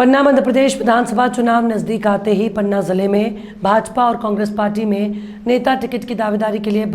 पन्ना मध्य प्रदेश विधानसभा चुनाव नजदीक आते ही पन्ना जिले में भाजपा और कांग्रेस पार्टी में नेता टिकट की दावेदारी के लिए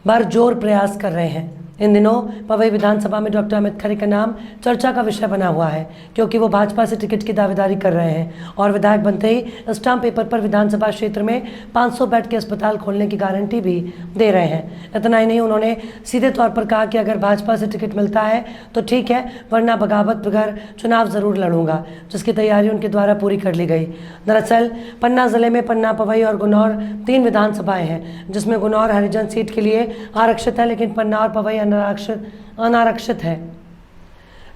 भरजोर प्रयास कर रहे हैं। इन दिनों पवई विधानसभा में डॉक्टर अमित खरे का नाम चर्चा का विषय बना हुआ है, क्योंकि वो भाजपा से टिकट की दावेदारी कर रहे हैं और विधायक बनते ही स्टाम्प पेपर पर विधानसभा क्षेत्र में 500 बेड के अस्पताल खोलने की गारंटी भी दे रहे हैं। इतना ही नहीं, उन्होंने सीधे तौर पर कहा कि अगर भाजपा से टिकट मिलता है तो ठीक है, वरना बगावत बगैर चुनाव जरूर लड़ूंगा, जिसकी तैयारी उनके द्वारा पूरी कर ली गई। दरअसल पन्ना जिले में पन्ना, पवई और गुनौर 3 विधानसभाएं हैं, जिसमें गुनौर हरिजन सीट के लिए आरक्षित है, लेकिन पन्ना और पवई अनारक्षित है,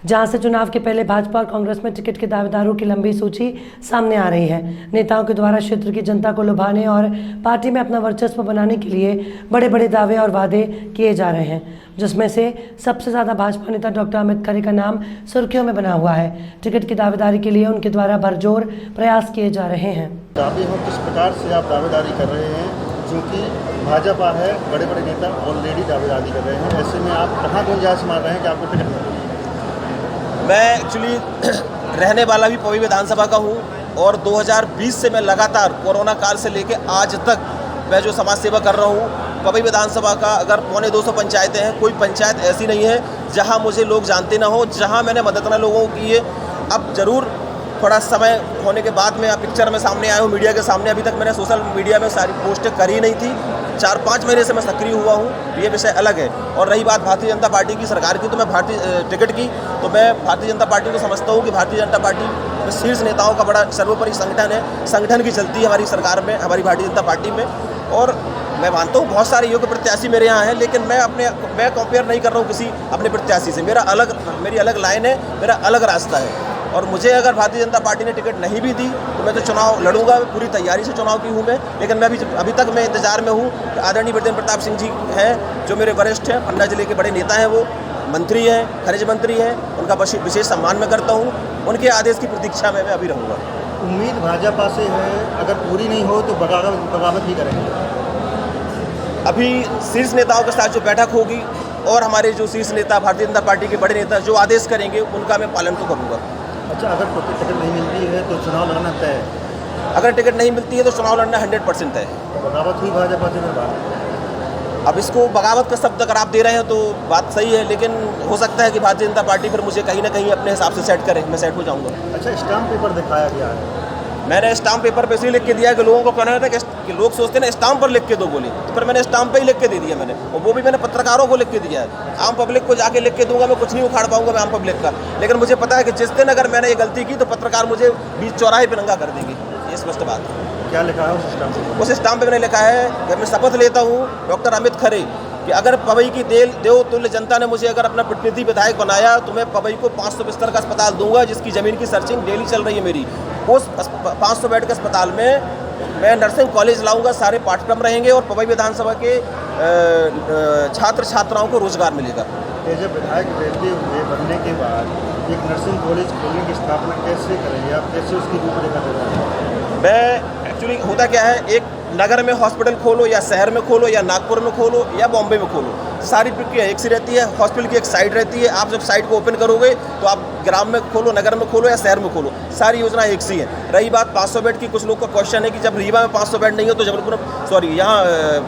जहां से चुनाव के पहले भाजपा और कांग्रेस में टिकट के दावेदारों की लंबी सूची सामने आ रही है। नेताओं के द्वारा क्षेत्र की जनता को लुभाने और पार्टी में अपना वर्चस्व बनाने के लिए बड़े बड़े दावे और वादे किए जा रहे हैं, जिसमें से सबसे ज़्यादा भाजपा नेता डॉक्टर अमित खरे का नाम सुर्खियों में बना हुआ है। टिकट की दावेदारी के लिए उनके द्वारा भरजोर प्रयास किए जा रहे हैं। अभी हम किस प्रकार से आप दावेदारी कर रहे हैं, क्योंकि भाजपा है, बड़े बड़े नेता ऑलरेडी दावेदारी कर रहे हैं, ऐसे में आप कहाँ गुंजाइश मार रहे हैं कि आपको टिकट मिलेगी? मैं एक्चुअली रहने वाला भी पवई विधानसभा का हूँ और 2020 से मैं लगातार कोरोना काल से लेके आज तक मैं जो समाज सेवा कर रहा हूँ। पवई विधानसभा का अगर 250 पंचायतें हैं, कोई पंचायत ऐसी नहीं है जहाँ मुझे लोग जानते ना हो, जहाँ मैंने मदद ना लोगों को की है। अब ज़रूर थोड़ा समय होने के बाद में पिक्चर में सामने आया हूँ मीडिया के सामने। अभी तक मैंने सोशल मीडिया में सारी पोस्टें करी नहीं थी। 4-5 महीने से मैं सक्रिय हुआ हूँ, ये विषय अलग है। और रही बात भारतीय जनता पार्टी की, सरकार की, तो मैं टिकट की तो मैं भारतीय जनता पार्टी को समझता हूँ कि भारतीय जनता पार्टी में शीर्ष नेताओं का बड़ा सर्वोपरि संगठन है, संगठन की चलती है हमारी सरकार में, हमारी भारतीय जनता पार्टी में। और मैं मानता हूँ बहुत सारे योग्य प्रत्याशी मेरे यहाँ हैं, लेकिन मैं कंपेयर नहीं कर रहा हूँ किसी अपने प्रत्याशी से। मेरी अलग लाइन है, मेरा अलग रास्ता है। और मुझे अगर भारतीय जनता पार्टी ने टिकट नहीं भी दी तो मैं तो चुनाव लड़ूंगा, पूरी तैयारी से चुनाव की हूँ मैं। लेकिन मैं अभी तक मैं इंतजार में हूँ। आदरणीय ब्रजेंद्र प्रताप सिंह जी हैं, जो मेरे वरिष्ठ हैं, पन्ना जिले के बड़े नेता हैं, वो मंत्री हैं, खनिज मंत्री हैं, उनका विशेष सम्मान मैं करता हूँ। उनके आदेश की प्रतीक्षा में मैं अभी रहूँगा। उम्मीद भाजपा से है, अगर पूरी नहीं हो तो बगावत भी करेंगे। अभी शीर्ष नेताओं के साथ जो बैठक होगी और हमारे जो शीर्ष नेता, भारतीय जनता पार्टी के बड़े नेता जो आदेश करेंगे उनका मैं पालन तो करूँगा। अच्छा, अगर टिकट नहीं मिलती है तो चुनाव लड़ना तय है? अगर टिकट नहीं मिलती है तो चुनाव लड़ना 100% है। बगावत हुई भाजपा से में बात। अब इसको बगावत का शब्द अगर आप दे रहे हैं तो बात सही है, लेकिन हो सकता है कि भारतीय जनता पार्टी फिर मुझे कहीं ना कहीं अपने हिसाब से सेट करे, मैं सेट हो जाऊंगा। अच्छा, स्टाम्प पेपर दिखाया गया है? मैंने स्टाम्प पेपर पे इसलिए लिख के दिया कि लोगों को कहना था कि लोग सोचते हैं ना स्टाम्प पर लिख के दो बोली, तो फिर मैंने स्टाम्प पे ही लिख के दे दिया मैंने, और वो भी मैंने पत्रकारों को लिख के दिया है। आम पब्लिक को जाके लिख के दूंगा मैं कुछ नहीं उखाड़ पाऊंगा मैं आम पब्लिक का। लेकिन मुझे पता है कि जिस दिन अगर मैंने ये गलती की तो पत्रकार मुझे बीच चौराहे पर नंगा कर देंगे। ये स्पष्ट बात है। क्या लिखा है उस स्टाम्प पे? उस स्टाम्प पे मैंने लिखा है कि मैं शपथ लेता हूँ डॉक्टर अमित खरे कि अगर पवई की देव तुल्य जनता ने मुझे अगर अपना प्रतिनिधि विधायक बनाया तो मैं पवई को 500 बिस्तर का अस्पताल दूंगा, जिसकी ज़मीन की सर्चिंग डेली चल रही है मेरी। उस 500 बेड के अस्पताल में मैं नर्सिंग कॉलेज लाऊंगा, सारे पाठ्यक्रम रहेंगे और पवई विधानसभा के छात्र छात्राओं को रोजगार मिलेगा। जब विधायक बनने के बाद एक नर्सिंग कॉलेज खोलने की स्थापना कैसे करेंगे आप, कैसे उसकी रूपरेखा दे रहे हैं? मैं एक्चुअली होता क्या है, एक नगर में हॉस्पिटल खोलो या शहर में खोलो या नागपुर में खोलो या बॉम्बे में खोलो, सारी प्रक्रिया एक सी रहती है। हॉस्पिटल की एक साइट रहती है, आप जब साइट को ओपन करोगे तो आप ग्राम में खोलो, नगर में खोलो या शहर में खोलो, सारी योजना एक सी है। रही बात 500 बेड की, कुछ लोग का क्वेश्चन है कि जब रीवा में 500 बेड नहीं हो तो यहाँ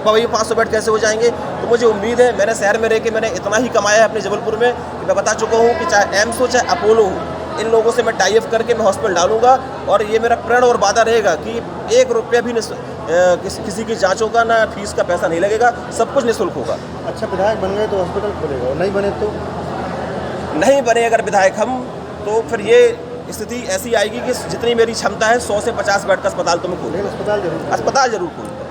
पवई 500 बेड कैसे हो जाएंगे? तो मुझे उम्मीद है, मैंने शहर में रह के मैंने इतना ही कमाया है अपने जबलपुर में कि मैं बता चुका हूँ कि चाहे एम्स हो चाहे अपोलो हो, इन लोगों से मैं टाई अप करके मैं हॉस्पिटल डालूंगा। और ये मेरा प्रण और वादा रहेगा कि 1 रुपया भी किसी की जांचों का ना फीस का पैसा नहीं लगेगा, सब कुछ निःशुल्क होगा। अच्छा, विधायक बन गए तो हॉस्पिटल खोलेगा, और नहीं बने तो? नहीं बने अगर विधायक हम, तो फिर ये स्थिति ऐसी आएगी कि जितनी मेरी क्षमता है 100 से 50 बेड का अस्पताल तो मैं खोलूंगा। अस्पताल जरूर खोलूंगा।